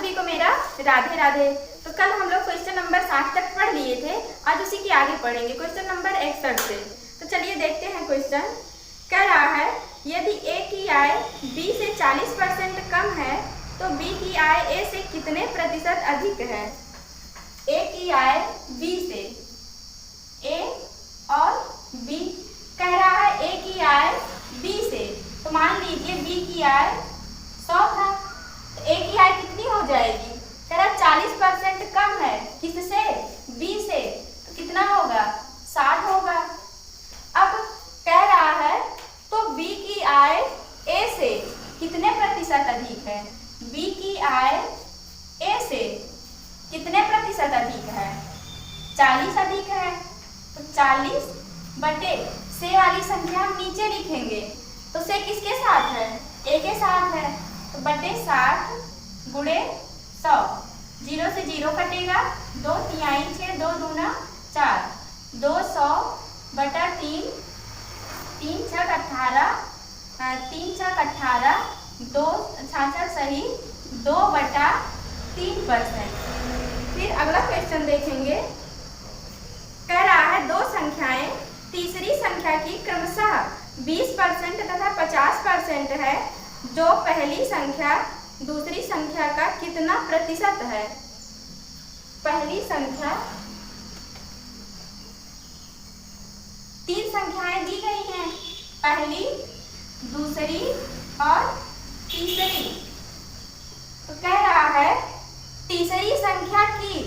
सभी को मेरा राधे राधे। तो कल हम लोग क्वेश्चन नंबर 60 तक पढ़ लिए थे, आज उसी की आगे पढ़ेंगे क्वेश्चन नंबर 61 से। तो चलिए देखते हैं क्वेश्चन। कह रहा है यदि ए की आय बी से 40% कम है तो बी की आय ए से कितने प्रतिशत अधिक है। ए की आय बी से, ए और बी, कह रहा है ए की आय बी से, तो मान लीजिए बी की आय 100 था, तो ए की आय कितनी हो जाएगी। कह रहा 40% कम है किससे, बी से, तो कितना होगा 60 होगा। अब कह रहा है तो बी की आय ए से कितने प्रतिशत अधिक है। बी की आय ए से कितने प्रतिशत अधिक है, 40 अधिक है, तो 40 बटे से वाली संख्या हम नीचे लिखेंगे, तो से किसके साथ है, ए के साथ है, तो बटे 60 गुणे 100, 0 से 0 कटेगा, 2 तिहाई 6, 2 दूना 4, 200 बटा 3, 3 छक 18, 3 छक 18, 2 छाछक सही 2 बटा 3%। फिर अगला क्वेश्चन देखेंगे। कह रहा है दो संख्याएं तीसरी संख्या की क्रमशः 20% तथा 50% है, जो पहली संख्या दूसरी संख्या का कितना प्रतिशत है। पहली संख्या, तीन संख्याएं दी गई हैं, पहली, दूसरी और तीसरी। तो कह रहा है तीसरी संख्या की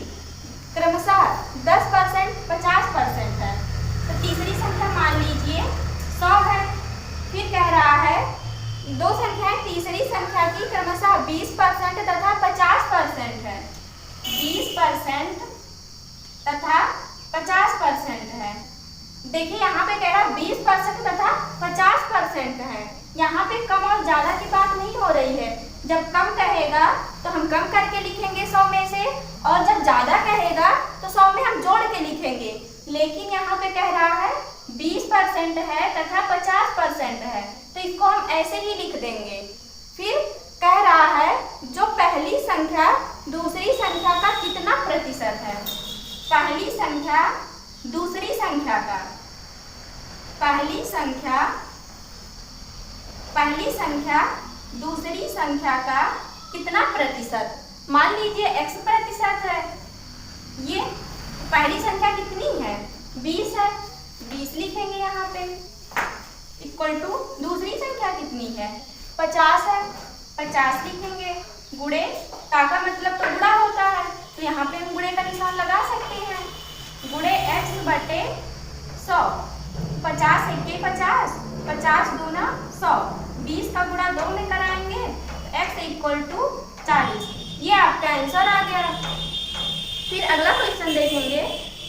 क्रमशः 10% 50% है, तो तीसरी संख्या मान लीजिए 100 है। फिर कह रहा है दो संख्याएं तीसरी संख्या की क्रमशः 20% तथा 50% है, 20% तथा 50% है। देखिए यहाँ पे कह रहा है 20% तथा 50% है, यहाँ पे कम और ज्यादा की बात नहीं हो रही है। जब कम कहेगा तो हम कम करके लिखेंगे 100 में से, और जब ज्यादा कहेगा तो 100 में हम जोड़ के लिखेंगे। लेकिन यहाँ पे कह रहा है 20% है तथा 50% है, तो इसको हम ऐसे ही लिख देंगे। फिर कह रहा है जो पहली संख्या दूसरी संख्या का कितना प्रतिशत है। पहली संख्या दूसरी संख्या का, पहली संख्या दूसरी संख्या का कितना प्रतिशत। मान लीजिए x प्रतिशत है, ये पहली संख्या कितनी है 20 है, 20 लिखेंगे यहाँ पे, इक्वल टू दूसरी संख्या कितनी है 50 है, 50 लिखेंगे, गुणे, का मतलब तो गुणा होता है, तो यहाँ पे हम गुणे का निशान लगा सकते हैं, गुणे x बटे 100, 50 1 50, 50 दूना 100, 20 का गुणा 2 में कराएंगे तो x इक्वल टू 40। ये आपका आंसर आ गया। फिर अगला क्वेश्चन देखेंगे।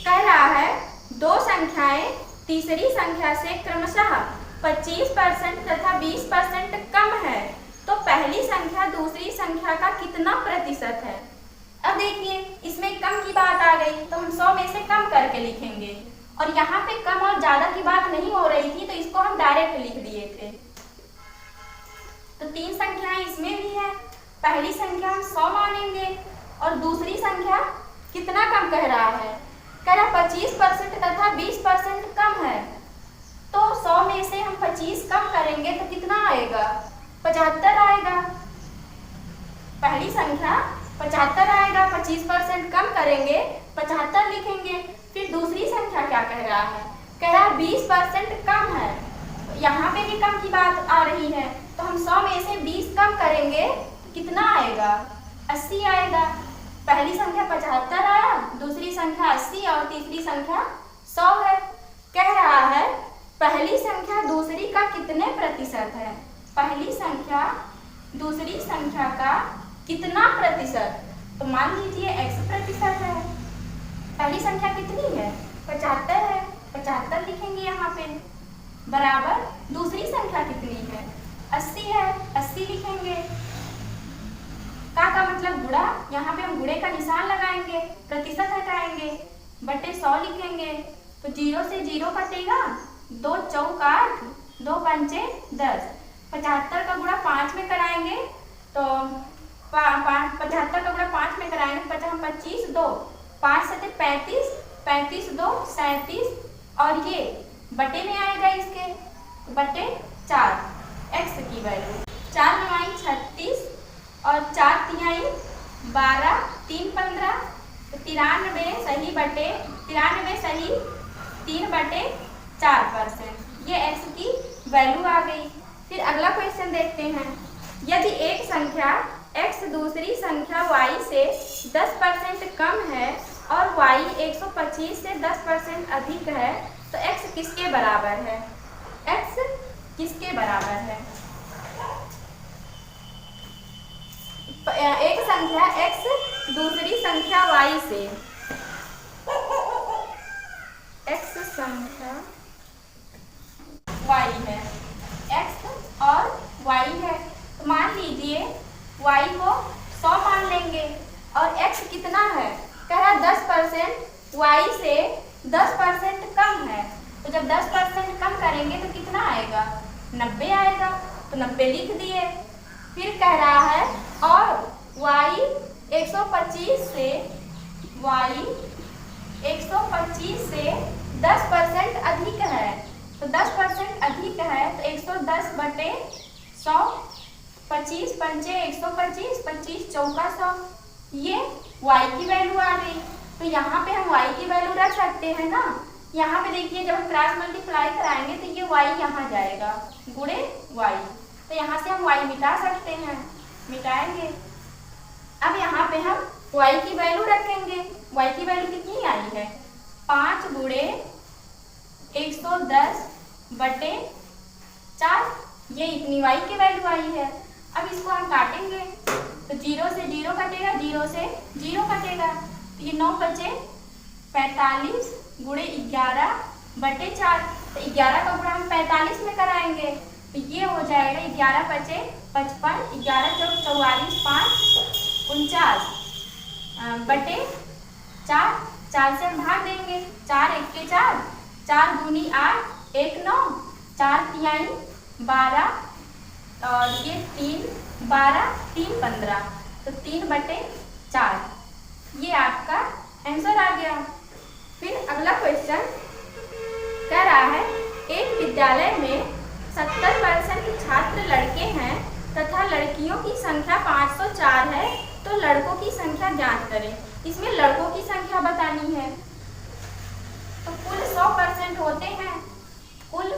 कह रहा है दो संख्याएं तीसरी संख्या से क्रमशः 25% तथा 20% कम है, तो पहली संख्या दूसरी संख्या का कितना प्रतिशत है। अब देखिए इसमें कम की बात आ गई, तो हम 100 में से कम करके लिखेंगे, और यहाँ पे कम और ज्यादा की बात नहीं हो रही थी, तो इसको हम डायरेक्ट लिख दिए थे। तो तीन संख्याएं इसमें भी है, पहली संख्या हम 100 मानेंगे, और दूसरी संख्या कितना कम कह रहा है, कह रहा 25% तथा 20% कम है, तो 100 में से हम 25 कम करेंगे तो कितना आएगा 75 आएगा। पहली संख्या 75 आएगा, 25% कम करेंगे 75 लिखेंगे। फिर दूसरी संख्या क्या कह रहा है, कह रहा 20% कम है, यहाँ पे भी कम की बात आ रही है, तो हम 100 में से 20 कम करेंगे तो कितना आएगा 80 आएगा। पहली संख्या 75 आया, दूसरी संख्या 80 और तीसरी संख्या 100 है। कह रहा है पहली संख्या दूसरी का कितने प्रतिशत है। पहली संख्या दूसरी संख्या का कितना प्रतिशत, तो मान लीजिए x प्रतिशत है, पहली संख्या कितनी है 75 है, 75 लिखेंगे यहाँ पे, बराबर दूसरी संख्या कितनी है 80 है, 80 लिखेंगे, का मतलब गुणा, यहाँ पे हम गुणे का निशान लगाएंगे, प्रतिशत हटाएंगे, बटे 100 लिखेंगे, तो 0 से 0 कटेगा, 2 चौक 8, 2 पंचे 10, 75 का गुणा 5 में कराएंगे तो 75 का गुणा 5 में कराएंगे, 25 2 5 7 35, 35 2 37 और ये बटे में आएगा इसके बटे 4 x की वैल्यू 4 9 36 और 4 तिहाई 12 3 15 तो 93 सही बटे 93 सही 3/4%। ये x की वैल्यू आ गई। फिर अगला क्वेश्चन देखते हैं। यदि एक संख्या x दूसरी संख्या y से 10% कम है और y 125 से 10% अधिक है तो x किसके बराबर है? x किसके बराबर है? एक संख्या x दूसरी संख्या y से x संख्या y है, x और y है तो मान लीजिए y को 100 मान लेंगे और x कितना है? कह रहा 10% y से 10% कम है तो जब 10% कम करेंगे तो कितना आएगा? 90 आएगा तो 90 लिख दिए। फिर कह रहा है और y 125 से 10% अधिक है तो 10% अधिक है तो 110/100 25 पंचे 125 25 चौका 100 ये y की वैल्यू आ गई। तो यहाँ पे हम y की वैल्यू रख सकते हैं ना। यहाँ पे देखिए जब हम क्रॉस मल्टीप्लाई कराएंगे तो ये y यहाँ जाएगा गुणे y, तो यहाँ से हम y मिटा सकते हैं, मिटाएंगे। अब यहाँ पे हम y की वैल्यू रखेंगे। y की वैल्यू कितनी आई है? 5 गुणे 110/4, ये इतनी y की वैल्यू आई है। अब इसको हम काटेंगे तो 0 से 0 कटेगा, 0 से 0 कटेगा तो ये 9 बचे 45 गुणे 11/4, तो 11 का गुणा हम 45 में कराएंगे तो ये हो जाएगा 11 बचे 55, 11 चौक 44 5 49/4, 4 से हम भाग देंगे, 4 1 के 4, 4 दूनी 8 1 9, 4 तिहाई 12 और ये 3 12 3 15 तो 3/4 ये आपका आंसर आ गया। फिर अगला क्वेश्चन कह रहा है एक विद्यालय में 70% छात्र लड़के हैं तथा लड़कियों की संख्या 504 है तो लड़कों की संख्या ज्ञात करें। इसमें लड़कों की संख्या बतानी है तो कुल 100% होते हैं, कुल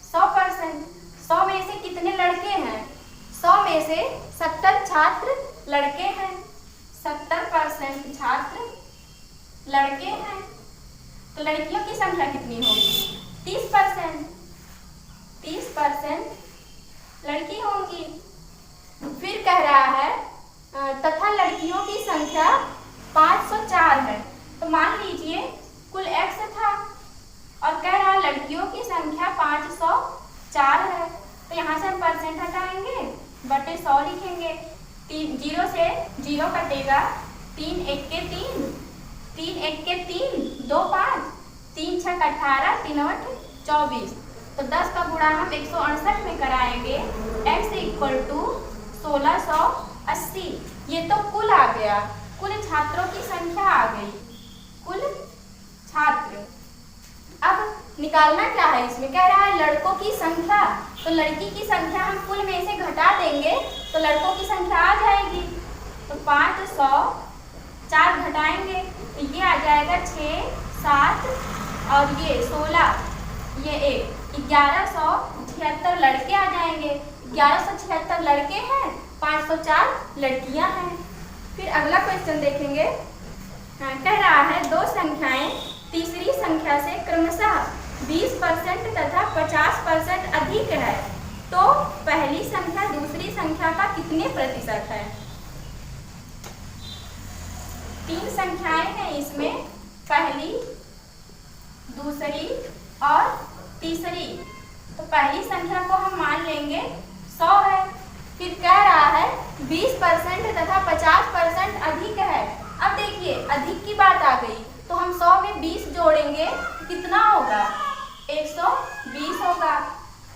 100%, 100 में से कितने लड़के हैं? 100 में से 70 छात्र लड़के हैं, 70% छात्र लड़के हैं तो लड़कियों की संख्या कितनी होगी? 30%, 30% लड़की होंगी। फिर कह रहा है तथा लड़कियों की संख्या 504 है तो मान लीजिए कुल x था और कह रहा है लड़कियों की संख्या 504 है तो यहाँ से हम परसेंट हटाएंगे बटे 100 लिखेंगे। 0 से 0 कटेगा, 3 1 के 3, 3 1 के 3 2 5, 3 6 18 3 8 24 तो 10 का गुणा हम 168 में कराएंगे, x = 1680। ये तो कुल आ गया, कुल छात्रों की संख्या आ गई, कुल छात्र। अब निकालना क्या है? इसमें कह रहा है लड़कों की संख्या तो लड़की की संख्या हम कुल में से घटा देंगे तो लड़कों की संख्या आ जाएगी तो 500 4 घटाएंगे तो ये आ जाएगा 6 7 और ये 16 ये 1176 लड़के आ जाएंगे। 1176 लड़के हैं, 504 लड़कियां हैं। फिर अगला क्वेश्चन देखेंगे। कह रहा है दो संख्याएं तीसरी संख्या से क्रमशः 20% तथा 50% अधिक है तो पहली संख्या दूसरी संख्या का कितने प्रतिशत है? 3 संख्याएं हैं इसमें, पहली दूसरी और तीसरी। तो पहली संख्या को हम मान लेंगे 100 है। फिर कह रहा है 20% तथा 50% अधिक है। अब देखिए अधिक की बात आ गई तो हम 100 में 20 जोड़ेंगे कितना होगा? 120 होगा।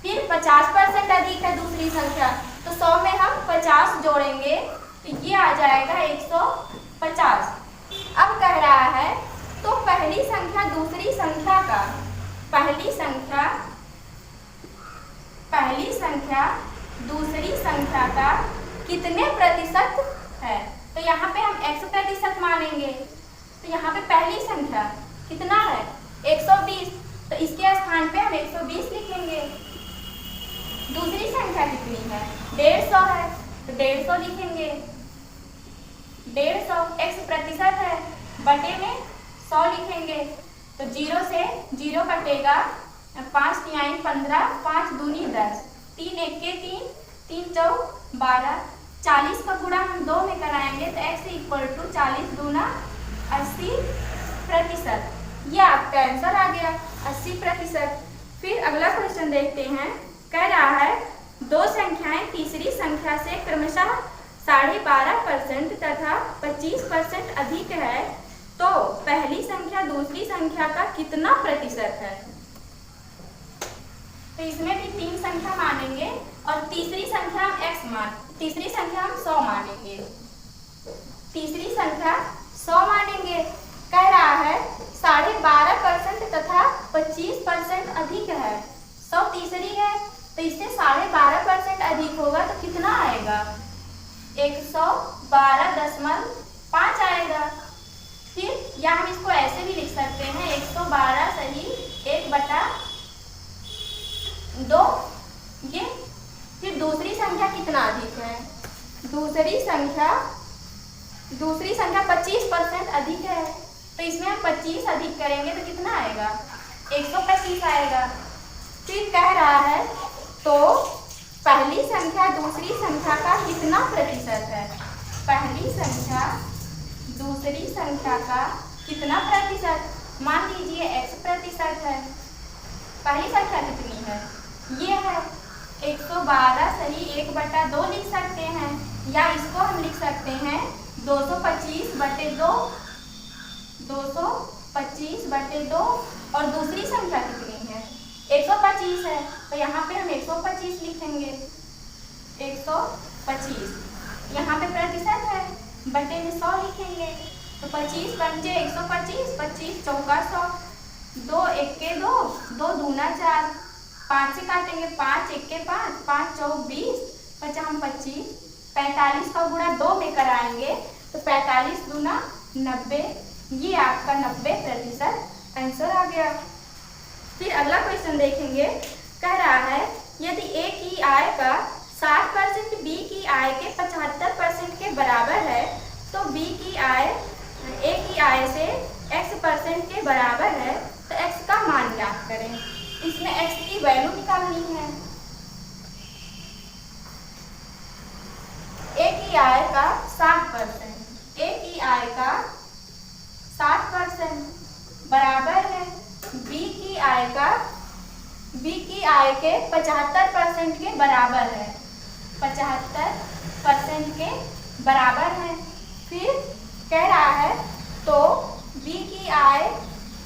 फिर 50% अधिक है दूसरी संख्या तो 100 में हम 50 जोड़ेंगे तो ये आ जाएगा 150। अब कह रहा है तो पहली संख्या दूसरी संख्या का पहली संख्या दूसरी संख्या का कितने प्रतिशत है। तो यहाँ पे हम 100 प्रतिशत मानेंगे। तो यहाँ पे पहली संख्या कितना है 120, तो इसके स्थान पे हम 120 लिखेंगे। दूसरी संख्या कितनी है 150 है, तो 150 लिखेंगे। 150 100 प्रतिशत है, बटे में 100 लिखेंगे। तो 0 से 0 कटेगा, 5 तिहाई 15, 5 दूनी 10, 3 एक्के 3, 3 चौक 12, 40 का गुणा हम 2 में कराएंगे तो x इक्वल टू 40 दूना 80%। ये आपका आंसर आ गया 80%। फिर अगला क्वेश्चन देखते हैं। कह रहा है दो संख्याएं तीसरी संख्या से क्रमशः 12.5% तथा 25% अधिक है, तो पहली संख्या दूसरी संख्या का कितना प्रतिशत है। तो इसमें भी 3 संख्या मानेंगे और तीसरी संख्या हम तीसरी संख्या हम 100 मानेंगे। तीसरी संख्या 100 मानेंगे। कह रहा है 12.5% तथा 25% अधिक है। 100 तीसरी है तो इससे 12.5% अधिक होगा तो कितना आएगा 112.5 आएगा। फिर या हम इसको ऐसे भी लिख सकते हैं 112 सही 1/2। ये फिर दूसरी संख्या कितना अधिक है, दूसरी संख्या 25% अधिक है, तो इसमें हम 25 अधिक करेंगे तो कितना आएगा 125 आएगा। फिर कह रहा है तो पहली संख्या दूसरी संख्या का कितना प्रतिशत है। पहली संख्या दूसरी संख्या का कितना प्रतिशत, मान लीजिए x% है। पहली संख्या कितनी है, ये है 112 सही 1/2 लिख सकते हैं, या इसको हम लिख सकते हैं 225/2 और दूसरी संख्या कितनी है 125 है, तो यहाँ पे हम 125 लिखेंगे। 125 यहाँ पे प्रतिशत है, बटे में 100 लिखेंगे। तो 25 पंजे 125, 25 चौका 100, 2 एक्के 2, 2 दूना 4, 5 से काटेंगे 5 एक्के 5, 5 चौक 20, 50 25, 45 का गुणा 2 में कराएंगे तो 45 दूना 90। ये आपका 90% आंसर आ गया। फिर अगला क्वेश्चन देखेंगे। कह रहा है यदि ए की आय का 60% बी की आय के 75% के बराबर है, तो बी की आय ए की आय से x% के बराबर है, तो x का मान ज्ञात करें। इसमें x की वैल्यू निकालनी है। ए की आय का 60%, ए की आय का 60% बराबर है बी की आय के 75% के बराबर है, 75% के बराबर है। फिर कह रहा है तो बी की आय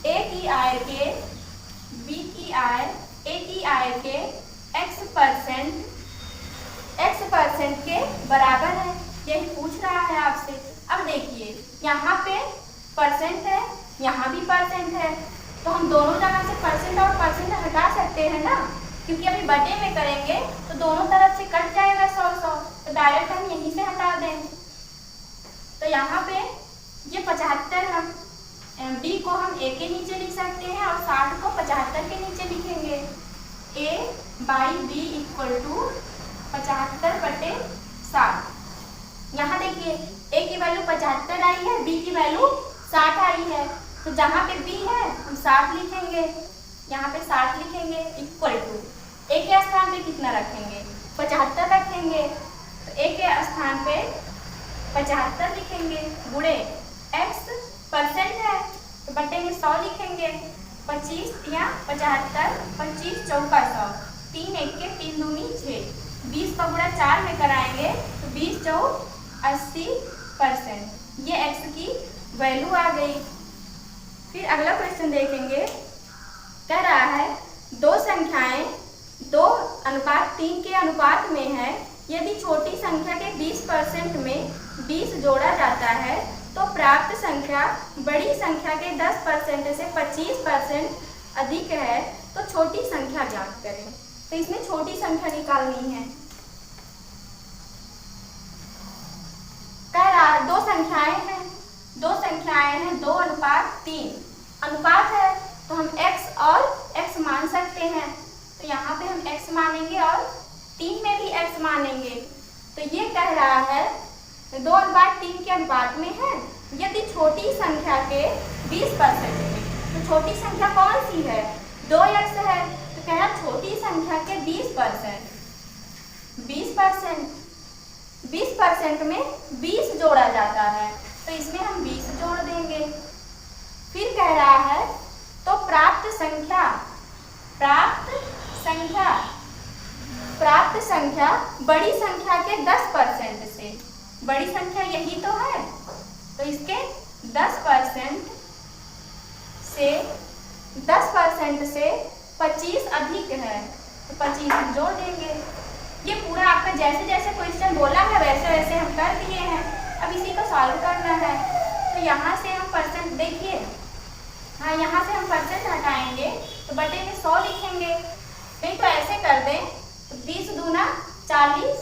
ए की आय के x% के बराबर है, यही पूछ रहा है आपसे। अब देखिए यहाँ पे परसेंट है, यहाँ भी परसेंट है, तो हम दोनों जगह से परसेंट और परसेंट हटा सकते हैं ना, क्योंकि अभी बटे में करेंगे तो दोनों तरफ से कट जाएगा 100, तो डायरेक्ट हम यहीं से हटा दें। तो यहाँ पे ये 75 हम डी को हम ए के नीचे लिख सकते हैं और 60 को 75 के नीचे लिखेंगे। A/B equal to 75/60। यहाँ देखिए ए की वैल्यू 75 आई है, बी की वैल्यू 60 आई है, तो जहाँ पे बी है हम 60 लिखेंगे, यहाँ पे 60 लिखेंगे इक्वल टू ए के स्थान पे कितना रखेंगे 75 रखेंगे, तो ए के स्थान पे 75 लिखेंगे गुणे x% है तो बटे में 100 लिखेंगे। 25 या 75, 25 चौका 100, 3 एक्के 3 दूनी 6, 20 का गुणा 4 में कराएंगे तो 20 चौक 80%। ये x की वैल्यू आ गई। फिर अगला क्वेश्चन देखेंगे। कह रहा है दो संख्याएं 2:3 के अनुपात में है, यदि छोटी संख्या के 20% में 20 जोड़ा जाता है तो प्राप्त संख्या बड़ी संख्या के 10% से 25% अधिक है, तो छोटी संख्या ज्ञात करें। तो इसमें छोटी संख्या निकालनी है। कह रहा दो संख्याएं हैं 2:3 अनुपात है, तो हम x और x मान सकते हैं। तो यहाँ पे हम x मानेंगे और 3 में भी x मानेंगे। तो ये कह रहा है 2:3 के अनुपात में है। यदि छोटी संख्या के 20% में, तो छोटी संख्या कौन सी है? 2x है। तो कह रहा छोटी संख्या के 20% में 20 जोड़ा जाता है, तो इसमें हम 20 जोड़ देंगे। फिर कह रहा है तो प्राप्त संख्या बड़ी संख्या के 10% से, बड़ी संख्या यही तो है, तो इसके 10% से 25 अधिक है, तो 25 हम जोड़ देंगे। ये पूरा आपका जैसे जैसे क्वेश्चन बोला है वैसे वैसे हम कर दिए हैं। अब इसी को सॉल्व करना है। तो यहाँ से हम परसेंट देखिए, हाँ यहाँ से हम परसेंट हटाएंगे तो बटे में 100 लिखेंगे। नहीं तो ऐसे कर दें, तो 20 दूना 40,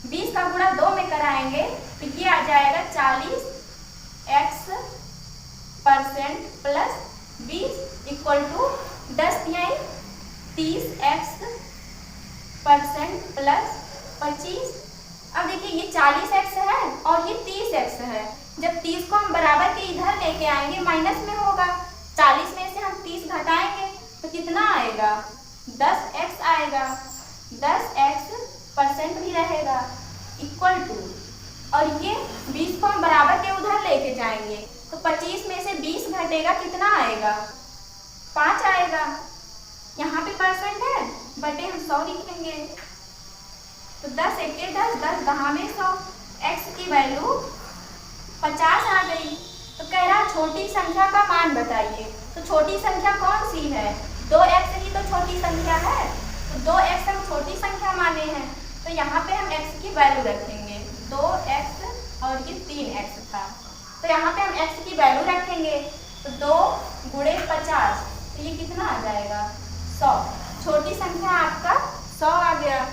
20 का गुणा 2 में कराएंगे तो ये आ जाएगा 40x% plus 20 equal to 10×30x% plus 25। अब देखिए ये 40x है और ये 30x है। जब 30 को हम बराबर के इधर लेके आएंगे माइनस में होगा, 40 में से हम 30 घटाएंगे तो कितना आएगा? 10x आएगा। 10x% भी रहेगा इक्वल टू, और ये 20 को हम बराबर के उधर लेके जाएंगे तो 25 में से 20 घटेगा, कितना आएगा? 5 आएगा। यहाँ पे परसेंट है, बटे हम 100 लिखेंगे। तो 10 एके 10, 10 दहा में 100, x की वैल्यू 50 आ गई। तो कह रहा छोटी संख्या का मान बताइए। तो छोटी संख्या कौन सी है? 2x ही तो छोटी संख्या है, तो 2x हम छोटी संख्या माने हैं, तो यहाँ पे हम x की वैल्यू रखेंगे। 2x और ये 3x था, तो यहाँ पे हम x की वैल्यू रखेंगे। तो 2 × 50, तो ये कितना आ जाएगा? 100। छोटी संख्या आपका 100 आ गया।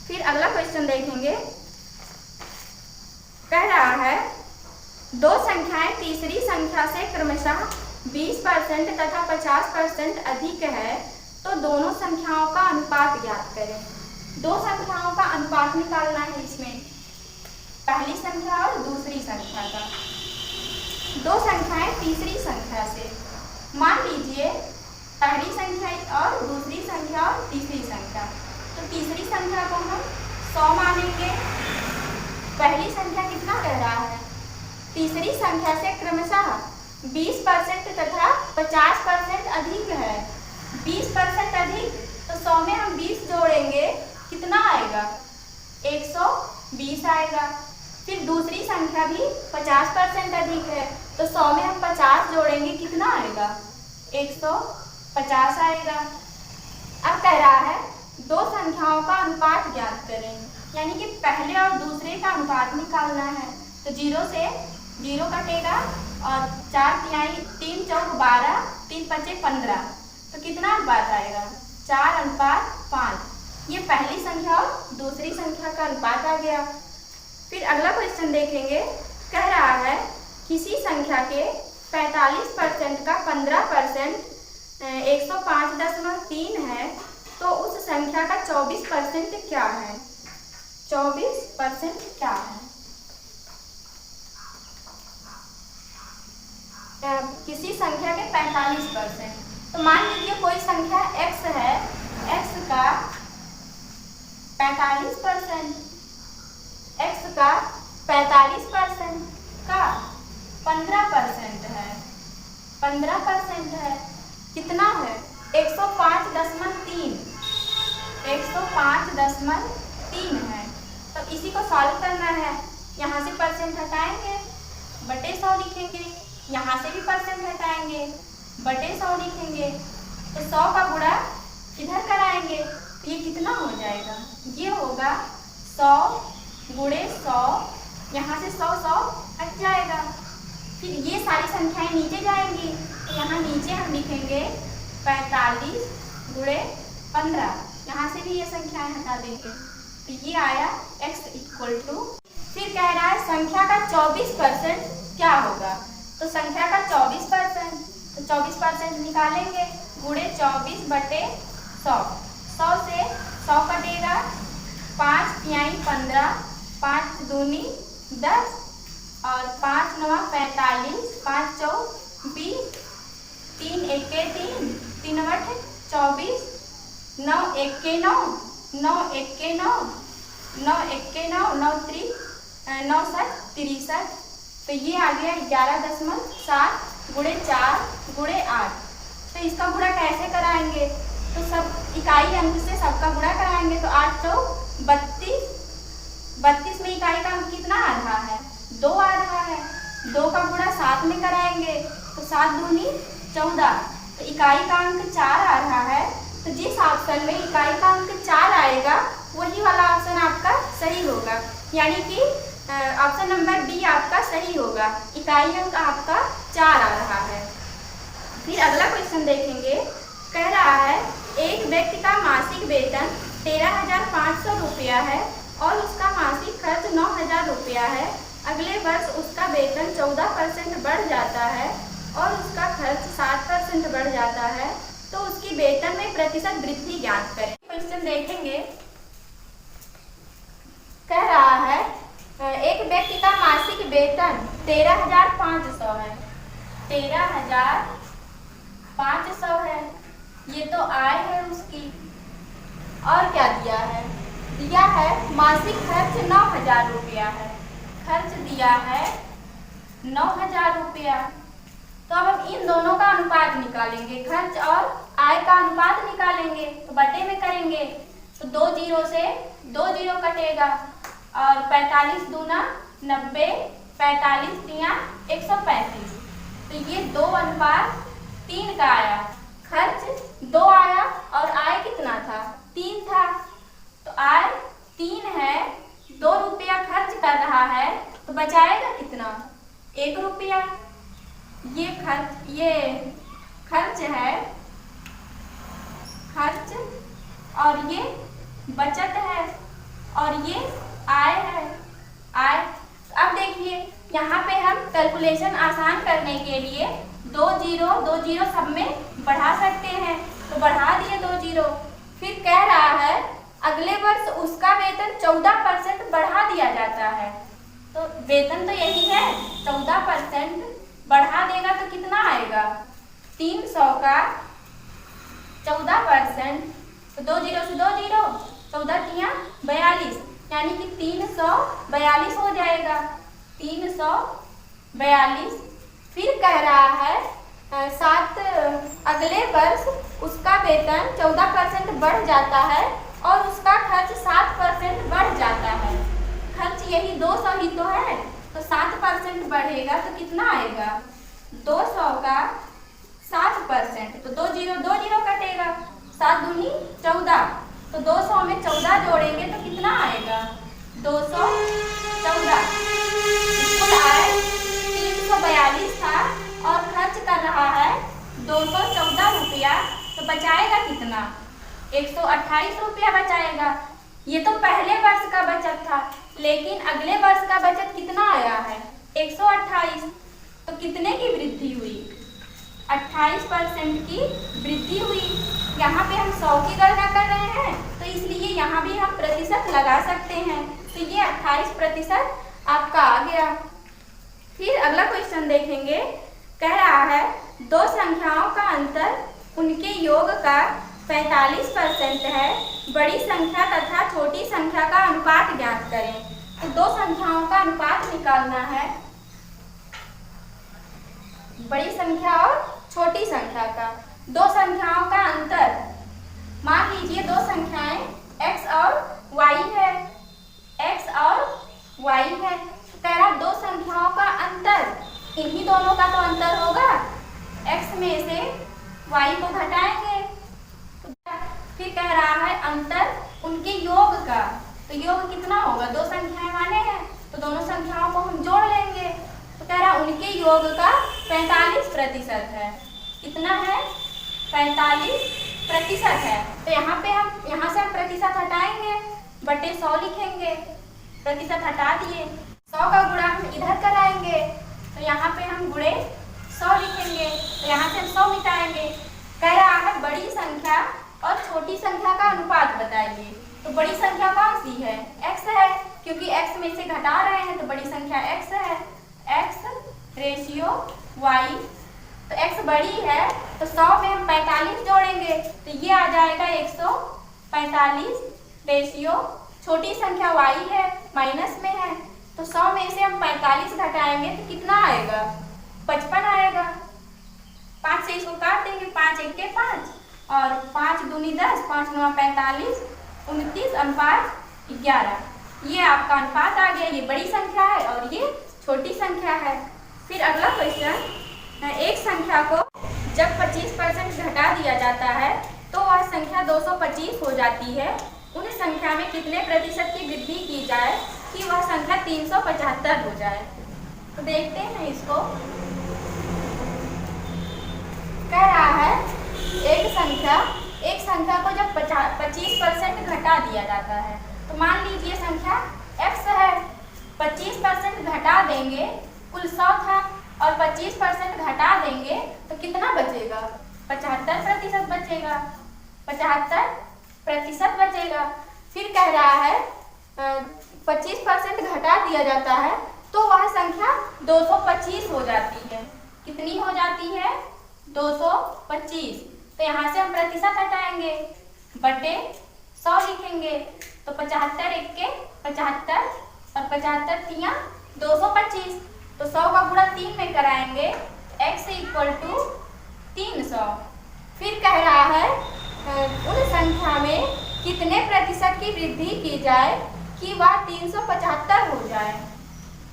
फिर अगला क्वेश्चन देखेंगे। कह रहा है दो संख्याएं तीसरी संख्या से क्रमशः 20% तथा 50% अधिक है, तो दोनों संख्याओं का अनुपात ज्ञात करें। दो संख्याओं का अनुपात निकालना है इसमें, पहली संख्या और दूसरी संख्या का। दो संख्याएं तीसरी संख्या से, मान लीजिए पहली संख्या और दूसरी संख्या और तीसरी संख्या। तो तीसरी संख्या को हम 100 मानेंगे। पहली संख्या कितना कह रहा है? तीसरी संख्या से क्रमशः 20% तथा 50% अधिक है। 20% अधिक, तो 100 में हम 20 जोड़ेंगे, कितना आएगा? 120 आएगा। फिर दूसरी संख्या भी 50% अधिक है, तो 100 में हम 50 जोड़ेंगे, कितना आएगा? 150 आएगा। अब कह रहा है दो संख्याओं का अनुपात ज्ञात करें, यानी कि पहले और दूसरे का अनुपात निकालना है। तो 0 से 0 कटेगा और 4×3 = 12, 3×5 = 15, तो कितना अनुपात आएगा? 4:5। ये पहली संख्या और दूसरी संख्या का अनुपात आ गया। फिर अगला क्वेश्चन देखेंगे। कह रहा है किसी संख्या के 45% का 15% 105.3 है, तो उस संख्या का 24% क्या है? 24% क्या है? किसी संख्या के 45%, तो मान लीजिए कोई संख्या x है, x का 45%, x का 45% का 15% है, 15% है, कितना है? 105.3, 105.3 है। तो इसी को सॉल्व करना है। यहाँ से परसेंट हटाएंगे, बटे 100 लिखेंगे, यहाँ से भी परसेंट हटाएंगे, बटे 100 लिखेंगे, तो 100 का गुणा इधर कराएंगे, तो ये कितना हो जाएगा? ये होगा 100 गुणे 100, यहाँ से 100 हट जाएगा। फिर ये सारी संख्याएं नीचे जाएंगी, तो यहाँ नीचे हम लिखेंगे 45 गुणे 15, यहाँ से भी ये संख्याएं हटा देंगे, तो ये आया x इक्वल टू। फिर कह रहा है संख्या का 24% क्या होगा, तो संख्या का 24%, तो 24% निकालेंगे, गुणे 24 बटे 100, 100 से 100 कटेगा, 5 तिहाई 15, 5 दूनी 10 और 5 नवा 45, 5 चौ 20, 3 एके 3, 3 बट 24, 9 एके 9, 9 एके 9, 9 एके 9, 9 3 9 7 63, तो ये आ गया 11.7 गुणे 4 गुणे 8। तो इसका गुणा कैसे कराएंगे, तो सब इकाई अंक से सबका गुणा कराएंगे, तो 8 चौ 32, 32 में इकाई का अंक कितना आ रहा है, 2 आ रहा है, 2 का गुणा 7 में कराएंगे, तो 7 दूनी 14, तो इकाई का अंक 4 आ रहा है। तो जिस ऑप्शन में इकाई का अंक 4 आएगा वही वाला ऑप्शन आपका सही होगा, यानी कि ऑप्शन नंबर बी आपका सही होगा, इकाई अंक आपका 4 आ रहा है। फिर अगला क्वेश्चन देखेंगे, कह रहा है एक व्यक्ति का मासिक वेतन 13,500 रुपया है और उसका मासिक खर्च 9,000 रुपया है। अगले वर्ष उसका वेतन 14% बढ़ जाता है और उसका खर्च 7% बढ़ जाता है, तो उसकी वेतन में प्रतिशत वृद्धि ज्ञात करें। क्वेश्चन देखेंगे, कह रहा है एक व्यक्ति का मासिक वेतन 13,500 है, 13,500 है, ये तो आय है उसकी। और क्या दिया है, दिया है मासिक खर्च 9,000 रुपया है, खर्च दिया है 9,000 रुपया। तो अब हम इन दोनों का अनुपात निकालेंगे, खर्च और आय का अनुपात निकालेंगे, तो बटे में करेंगे, तो 2 जीरो से 2 जीरो कटेगा और 45 दूना 90, 45 तिया 135, तो ये 2:3 का आया। खर्च 2 आया और आय कितना था, 3 था, तो आय 3 है, 2 रुपया खर्च कर रहा है, तो बचाएगा कितना, 1 रुपया। ये खर्च है, खर्च और ये बचत है और ये आय है, आय। अब देखिए यहाँ पे हम कैलकुलेशन आसान करने के लिए 2 जीरो सब में बढ़ा सकते हैं, तो बढ़ा दिए 2 जीरो। फिर कह रहा है अगले वर्ष उसका वेतन 14% बढ़ा दिया जाता है, तो वेतन तो यही है, 14% बढ़ा देगा तो कितना आएगा, 300 का 14%, तो 2 जीरो से 2 जीरो, 14 तिया 42, यानी कि 342 हो जाएगा, 342। फिर कह रहा है अगले वर्ष उसका वेतन 14% बढ़ जाता है और उसका खर्च 7% बढ़ जाता है। खर्च यही 200 ही तो है, तो 7% बढ़ेगा तो कितना आएगा, 200 का 7%, तो 2 जीरो कटेगा, 7 दूनी 14, तो 200 में 14 जोड़ेंगे तो कितना आएगा, 214। कुल आय 342 था और खर्च कर रहा है 214 रुपया, तो बचाएगा कितना, 128 रुपया बचाएगा। ये तो पहले वर्ष का बचत था, लेकिन अगले वर्ष का बचत कितना आया है, 128, तो कितने की वृद्धि हुई, 28% की वृद्धि हुई। यहाँ पे हम 100 की गणना कर रहे हैं, तो इसलिए यहाँ भी हम प्रतिशत लगा सकते हैं, तो ये 28% आपका आ गया। फिर अगला क्वेश्चन देखेंगे, कह रहा है 2 संख्याओं का अंतर उनके योग का 45% है, बड़ी संख्या तथा छोटी संख्या का अनुपात ज्ञात करें। तो 2 संख्याओं का अनुपात निकालना है, बड़ी संख्या और छोटी संख्या का। 2 संख्याओं का अंतर, मान लीजिए 2 संख्याएं x और y है, x और y है, कह रहा 2 संख्याओं का अंतर, इन्हीं दोनों का तो अंतर होगा, x में से y को घटाएंगे। फिर कह रहा है अंतर उनके योग का, तो तो योग कितना होगा, दो संख्याएं माने हैं तो दोनों संख्याओं को हम जोड़ लेंगे। तो कह रहा उनके योग का 45% है। कितना है, 45% है। तो यहाँ पे हम यहाँ से हम प्रतिशत हटाएंगे, बटे 100 लिखेंगे, प्रतिशत हटा दिए। 100 का गुणा हम इधर कराएंगे तो यहाँ पे हम गुणे 100 लिखेंगे, तो यहाँ से हम 100 मिटाएंगे। कह रहा है बड़ी संख्या और छोटी संख्या का अनुपात बताइए। तो बड़ी संख्या कौन सी है, x है, क्योंकि x में से घटा रहे हैं तो बड़ी संख्या x है, x रेशियो y। तो x बड़ी है तो 100 में हम 45 जोड़ेंगे तो ये आ जाएगा 145 रेशियो छोटी संख्या y है, माइनस में है, तो 100 में से हम 45 घटाएंगे तो कितना आएगा, 55 आएगा। 5 से इसको काट देंगे, 5 एक के 5 और 5 दूनी 10, 5 9 45, 29 अनुपात 11। ये आपका अनुपात आ गया, ये बड़ी संख्या है और ये छोटी संख्या है। फिर अगला क्वेश्चन, एक संख्या को जब 25% घटा दिया जाता है तो वह संख्या 225 हो जाती है। उन संख्या में कितने प्रतिशत की वृद्धि की जाए कि वह संख्या 375 हो जाए। तो देखते हैं इसको। कह रहा है एक संख्या को जब 25% घटा दिया जाता है, तो मान लीजिए संख्या x है, 25% घटा देंगे, कुल 100 था और 25% घटा देंगे तो कितना बचेगा, 75% बचेगा, 75% बचेगा। फिर कह रहा है 25% घटा दिया जाता है तो वह संख्या 225 हो जाती है। कितनी हो जाती है, 225। तो यहाँ से हम प्रतिशत हटाएंगे, बटे 100 लिखेंगे, तो 75 एक के 75 और 75 तिया 225। तो 100 का गुणा 3 में कराएंगे, x = 300। फिर कह रहा है उन संख्या में कितने प्रतिशत की वृद्धि की जाए कि वह 375 हो जाए।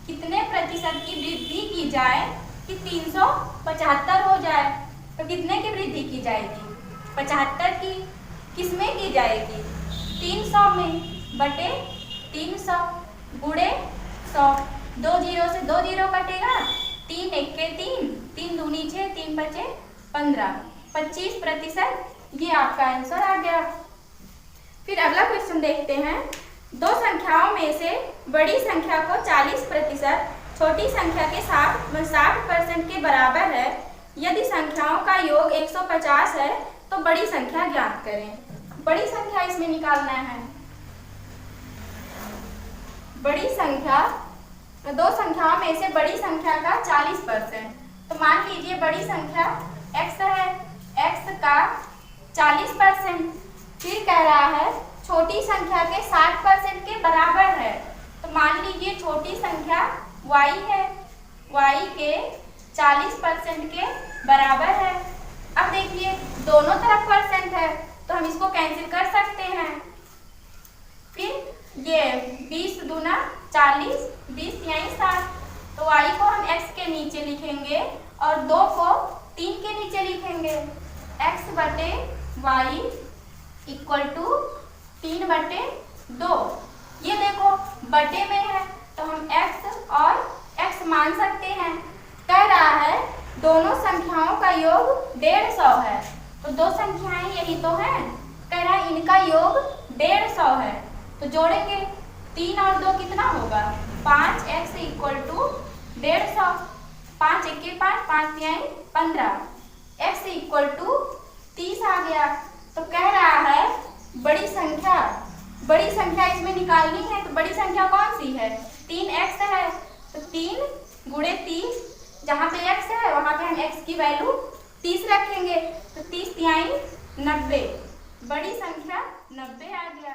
कितने प्रतिशत की वृद्धि की जाए कि 375 हो जाए। तो कितने की वृद्धि की जाएगी, 75 की। किसमें की जाएगी, 300 में, बटे 300 गुणे 100। 2 0 से 2 0 कटेगा, 3 एक के 3, 3 दूनी 6, 3 बचे 15, 25%। ये आपका आंसर आ गया। फिर अगला क्वेश्चन देखते हैं। दो संख्याओं में से बड़ी संख्या को 40%, छोटी संख्या के 60% के बराबर है। यदि संख्याओं का योग 150 है तो बड़ी संख्या ज्ञात करें। बड़ी संख्या इसमें निकालना है। बड़ी संख्या, दो संख्याओं में से बड़ी संख्या का 40%। तो मान लीजिए बड़ी संख्या x है, x का 40%। फिर कह रहा है छोटी संख्या के 60% के बराबर है। तो मान लीजिए छोटी संख्या y है, y के 40% के बराबर है। अब देखिए दोनों तरफ परसेंट है तो हम इसको कैंसिल कर सकते हैं। फिर ये 20 दूना 40, 20 यहीं 60। तो y को हम x के नीचे लिखेंगे और 2 को 3 के नीचे लिखेंगे। x बटे y = 3/2। ये देखो बटे में है तो हम x और x मान सकते हैं। कह रहा है दोनों संख्याओं का योग 150 है। तो दो संख्याएं यही तो हैं। कह रहा है इनका योग 150 है। तो जोड़ेंगे 3 और 2 कितना होगा, 5x = 150। 5 एक के 5, 5 तिहाई 15, x = 30 आ गया। तो कह रहा है बड़ी संख्या इसमें निकालनी है। तो बड़ी संख्या कौन सी है, 3x है। तो 3 गुणे 30, जहाँ पे x है वहाँ पे हम x की वैल्यू 30 रखेंगे। तो 30 तिहाई 90, बड़ी संख्या 90 आ गया।